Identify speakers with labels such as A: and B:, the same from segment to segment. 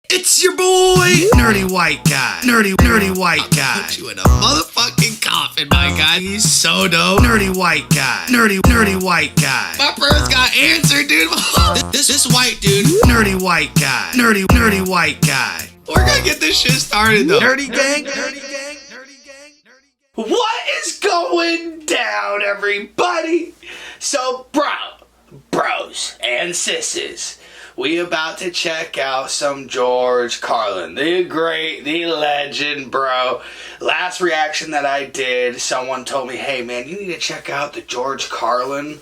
A: It's your boy, Nerdy White Guy. Nerdy White Guy.
B: Put you in a motherfucking coffin, my guy. He's so dope.
A: Nerdy White Guy. Nerdy White Guy.
B: My first got answered, dude. this white dude.
A: Nerdy White Guy. Nerdy White Guy.
B: We're gonna get this shit started, though.
A: Nerdy gang.
C: What is going down, everybody? So, bros and sisses, we about to check out some George Carlin, the great, the legend, bro. Last reaction that I did, someone told me, hey man, you need to check out the George Carlin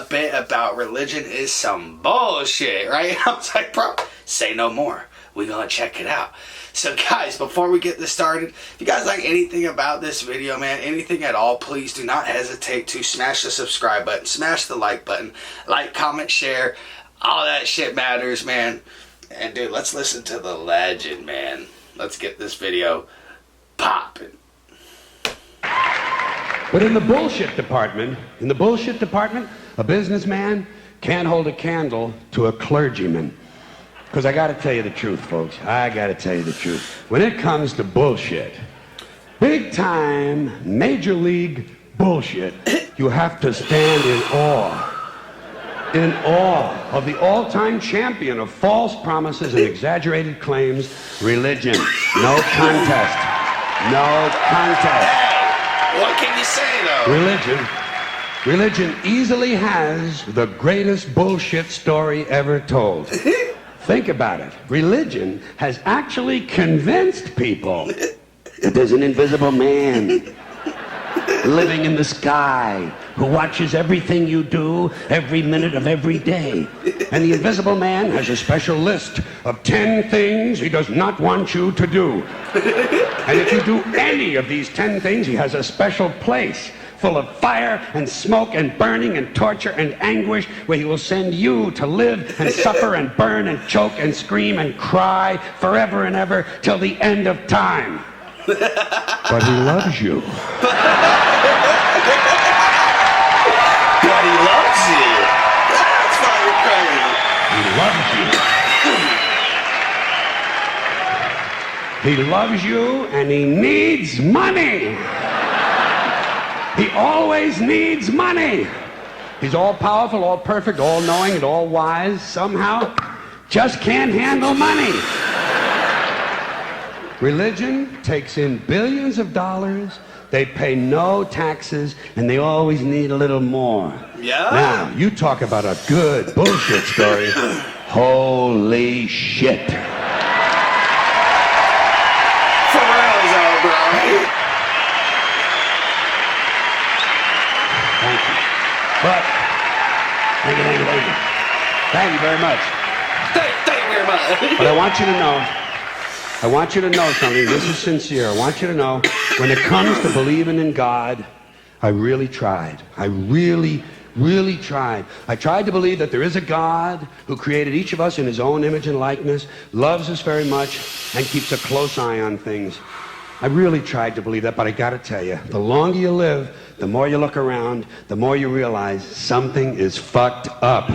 C: bit about religion is some bullshit, right? I was like, bro, say no more. We gonna check it out. So guys, before we get this started, if you guys like anything about this video, man, anything at all, please do not hesitate to smash the subscribe button, smash the like button, like, comment, share, all that shit matters, man. And dude, let's listen to the legend, man. Let's get this video popping.
D: But in the bullshit department, a businessman can't hold a candle to a clergyman. Because I gotta tell you the truth, folks. I gotta tell you the truth. When it comes to bullshit, big time, major league bullshit, you have to stand in awe of the all-time champion of false promises and exaggerated claims, religion. No contest. No contest.
C: Hey, what can you say, though?
D: Religion easily has the greatest bullshit story ever told. Think about it. Religion has actually convinced people that there's an invisible man living in the sky who watches everything you do every minute of every day. And the invisible man has a special list of 10 things he does not want you to do. And if you do any of these 10 things, he has a special place full of fire and smoke and burning and torture and anguish, where he will send you to live and suffer and burn and choke and scream and cry forever and ever till the end of time. But he loves you.
C: But he loves you. That's fucking crazy.
D: He loves you. He loves you, and he needs money. He always needs money. He's all powerful, all perfect, all knowing, and all wise. Somehow, just can't handle money. Religion takes in billions of dollars. They pay no taxes, and they always need a little more.
C: Yeah.
D: Now, you talk about a good bullshit story. Holy shit.
C: For real, though, bro.
D: Thank you. But, thank you very much.
C: Thank you very much.
D: But I want you to know something. This is sincere. I want you to know, when it comes to believing in God, I really tried. I really tried. I tried to believe that there is a God who created each of us in his own image and likeness, loves us very much, and keeps a close eye on things. I really tried to believe that, but I gotta tell you, the longer you live, the more you look around, the more you realize something is fucked up.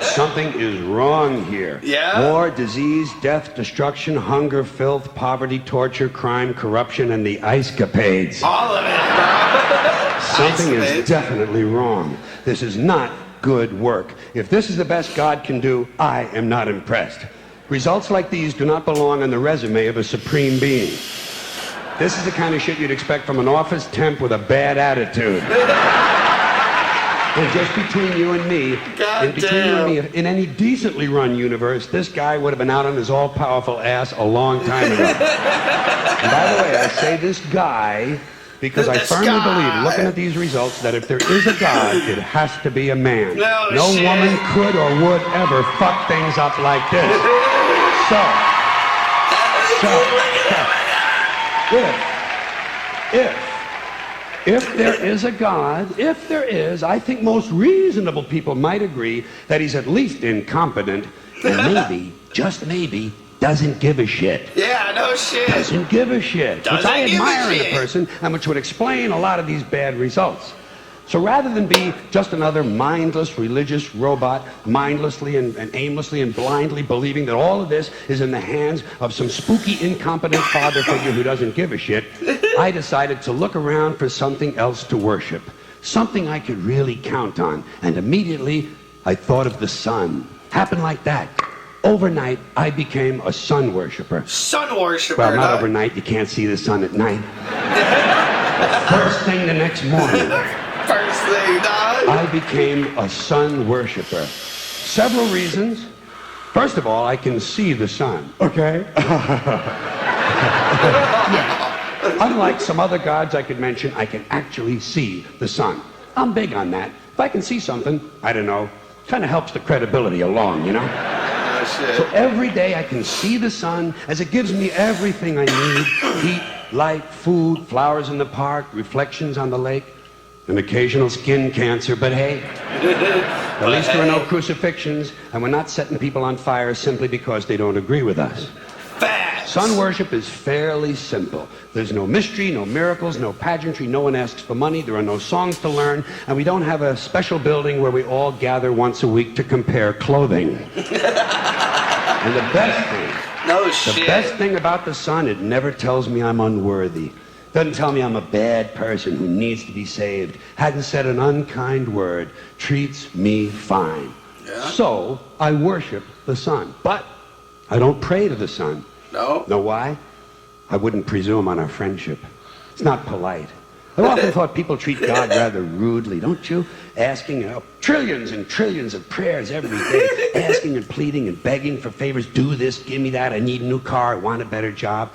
D: Something is wrong here.
C: Yeah?
D: War, disease, death, destruction, hunger, filth, poverty, torture, crime, corruption, and the ice-capades.
C: All of it, bro.
D: Something is definitely wrong. This is not good work. If this is the best God can do, I am not impressed. Results like these do not belong on the resume of a supreme being. This is the kind of shit you'd expect from an office temp with a bad attitude. And just between you and me, in any decently run universe, this guy would have been out on his all-powerful ass a long time ago. And by the way, I say this guy because I firmly believe, looking at these results, that if there is a God, it has to be a man. No woman could or would ever fuck things up like this. If there is a God, I think most reasonable people might agree that he's at least incompetent and maybe, just maybe, doesn't give a shit.
C: Yeah, no shit.
D: Doesn't give a shit. Which I admire in a person and which would explain a lot of these bad results. So rather than be just another mindless religious robot, mindlessly and aimlessly and blindly believing that all of this is in the hands of some spooky, incompetent father figure who doesn't give a shit, I decided to look around for something else to worship, something I could really count on. And immediately, I thought of the sun. Happened like that. Overnight, I became a sun worshiper.
C: Sun worshiper.
D: Well, not overnight. You can't see the sun at night. First thing the next morning,
C: First thing, dog.
D: I became a sun worshiper. Several reasons. First of all, I can see the sun. Okay? Yeah. Unlike some other gods I could mention, I can actually see the sun. I'm big on that. If I can see something, I don't know, kind of helps the credibility along, you know? So every day I can see the sun as it gives me everything I need. Heat, light, food, flowers in the park, reflections on the lake, an occasional skin cancer, but hey, at least there are no crucifixions, and we're not setting people on fire simply because they don't agree with us.
C: Facts.
D: Sun worship is fairly simple. There's no mystery, no miracles, no pageantry, no one asks for money, there are no songs to learn, and we don't have a special building where we all gather once a week to compare clothing. And the best thing about the sun, it never tells me I'm unworthy. Doesn't tell me I'm a bad person who needs to be saved. Hadn't said an unkind word. Treats me fine.
C: Yeah.
D: So, I worship the sun. But I don't pray to the sun.
C: No.
D: Know why? I wouldn't presume on our friendship. It's not polite. I've often thought people treat God rather rudely, don't you? Asking trillions and trillions of prayers every day, asking and pleading and begging for favors. Do this, give me that, I need a new car, I want a better job.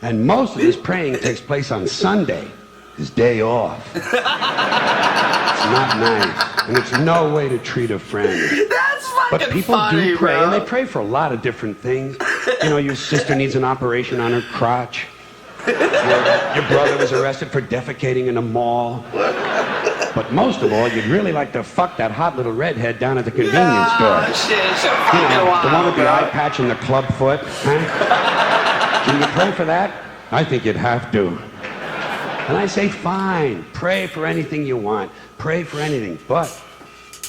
D: And most of this praying takes place on Sunday, his day off. It's not nice, and it's no way to treat a friend.
C: That's fucking
D: But people
C: funny,
D: do pray,
C: bro.
D: and they pray for a lot of different things. You know, your sister needs an operation on her crotch. Your brother was arrested for defecating in a mall. But most of all, you'd really like to fuck that hot little redhead down at the convenience store.
C: Shit, so
D: You
C: fucking
D: know,
C: wild,
D: the one with the
C: bro.
D: eye patch and the club foot. Huh? Can you pray for that? I think you'd have to. And I say, fine, pray for anything you want. Pray for anything. But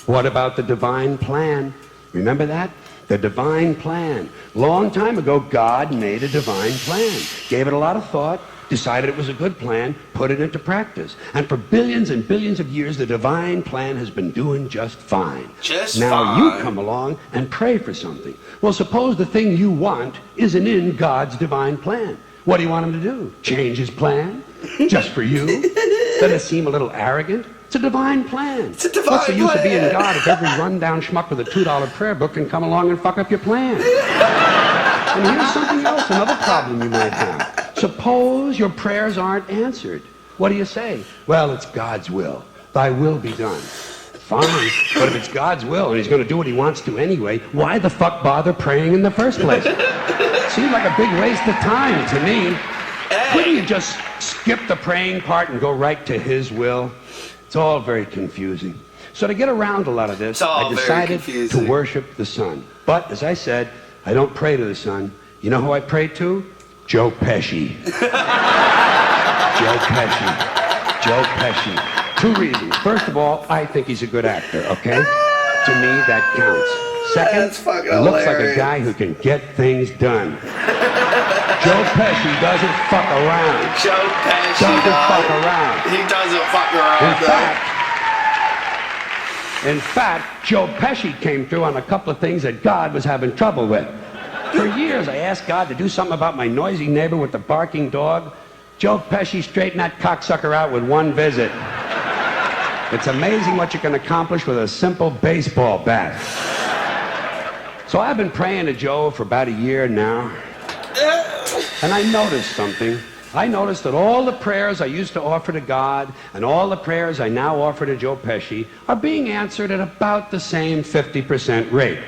D: what about the divine plan? Remember that? The divine plan. Long time ago, God made a divine plan. Gave it a lot of thought, decided it was a good plan, put it into practice. And for billions and billions of years, the divine plan has been doing just fine. Now you come along and pray for something. Well, suppose the thing you want isn't in God's divine plan. What do you want him to do? Change his plan? Just for you? Doesn't it seem a little arrogant? It's a divine plan.
C: It's a divine
D: What's the use of being
C: plan?
D: God if every rundown schmuck with a $2 prayer book can come along and fuck up your plan? And here's something else, another problem you might have. Suppose your prayers aren't answered. What do you say? Well, it's God's will. Thy will be done. Fine, but if it's God's will and he's going to do what he wants to anyway, why the fuck bother praying in the first place? Seems like a big waste of time to me. Couldn't you just skip the praying part and go right to his will? It's all very confusing. So to get around a lot of this, I decided to worship the sun. But, as I said, I don't pray to the sun. You know who I pray to? Joe Pesci. Joe Pesci. Joe Pesci. 2 reasons. First of all, I think he's a good actor, okay? To me, that counts. Second, he looks like a guy who can get things done. Joe Pesci doesn't fuck around.
C: Joe Pesci
D: Doesn't fuck around.
C: He doesn't fuck around.
D: In fact, Joe Pesci came through on a couple of things that God was having trouble with. For years, I asked God to do something about my noisy neighbor with the barking dog. Joe Pesci straightened that cocksucker out with 1 visit. It's amazing what you can accomplish with a simple baseball bat. So I've been praying to Joe for about a year now. And I noticed something. I noticed that all the prayers I used to offer to God and all the prayers I now offer to Joe Pesci are being answered at about the same 50% rate.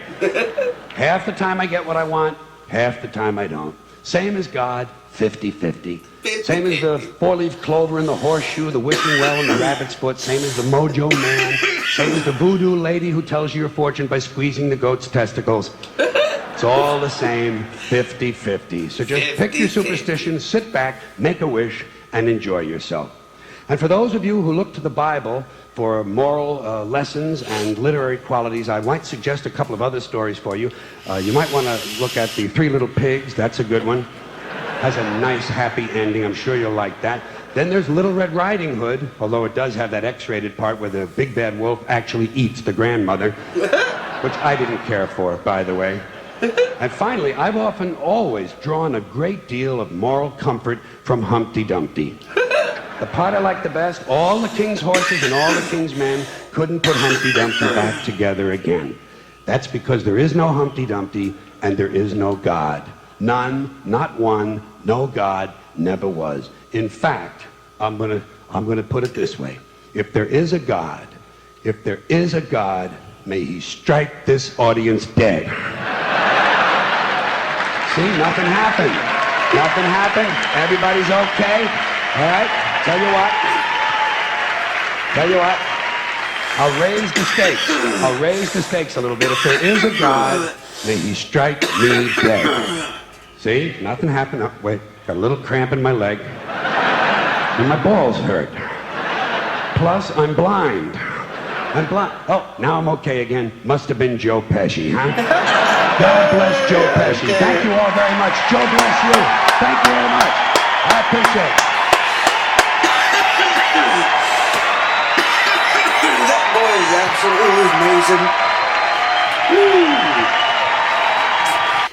D: Half the time I get what I want, half the time I don't. Same as God, 50-50. Same as the 4-leaf clover and the horseshoe, the wishing well and the rabbit's foot. Same as the mojo man. Same as the voodoo lady who tells you your fortune by squeezing the goat's testicles. It's all the same, 50-50. So just pick your superstition, sit back, make a wish, and enjoy yourself. And for those of you who look to the Bible for moral lessons and literary qualities, I might suggest a couple of other stories for you. You might want to look at The Three Little Pigs. That's a good one. Has a nice, happy ending. I'm sure you'll like that. Then there's Little Red Riding Hood, although it does have that X-rated part where the big bad wolf actually eats the grandmother, which I didn't care for, by the way. And finally, I've often always drawn a great deal of moral comfort from Humpty Dumpty. The part I like the best, all the king's horses and all the king's men couldn't put Humpty Dumpty back together again. That's because there is no Humpty Dumpty and there is no God. None, not one, no God, never was. In fact, I'm gonna put it this way. If there is a God, may he strike this audience dead. See, nothing happened. Nothing happened. Everybody's okay. All right? Tell you what. I'll raise the stakes a little bit. If there is a God, may he strike me dead. See? Nothing happened. Oh, wait, got a little cramp in my leg. And my balls hurt. Plus, I'm blind. Oh, now I'm okay again. Must have been Joe Pesci, huh? God bless Joe Pesci. Thank you all very much. Joe bless you. Thank you very much. I appreciate it.
C: That boy is absolutely amazing.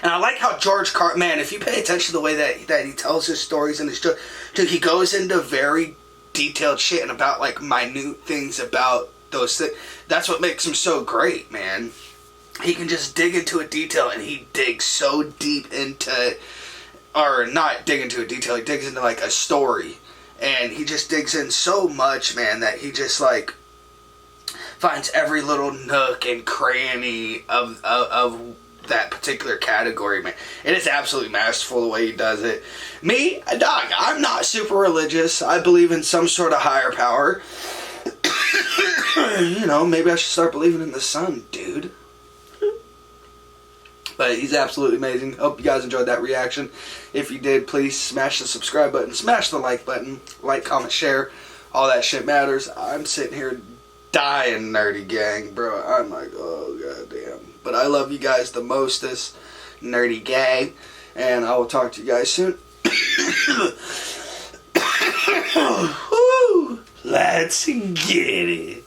C: And I like how George Carlin, man, if you pay attention to the way that he tells his stories and his dude, he goes into very detailed shit and about like minute things about those things. That's what makes him so great, man. He can just dig into a detail, and he digs so deep into, or not dig into a detail, he digs into like a story, and he just digs in so much, man, that he just like finds every little nook and cranny of that particular category, man. It is absolutely masterful the way he does it. Me, dog, I'm not super religious. I believe in some sort of higher power. You know, maybe I should start believing in the sun, dude. But he's absolutely amazing. Hope you guys enjoyed that reaction. If you did, please smash the subscribe button, smash the like button, like, comment, share. All that shit matters. I'm sitting here dying, nerdy gang, bro. I'm like, oh goddamn. But I love you guys the mostest, nerdy gang, and I will talk to you guys soon. Woo! Let's get it.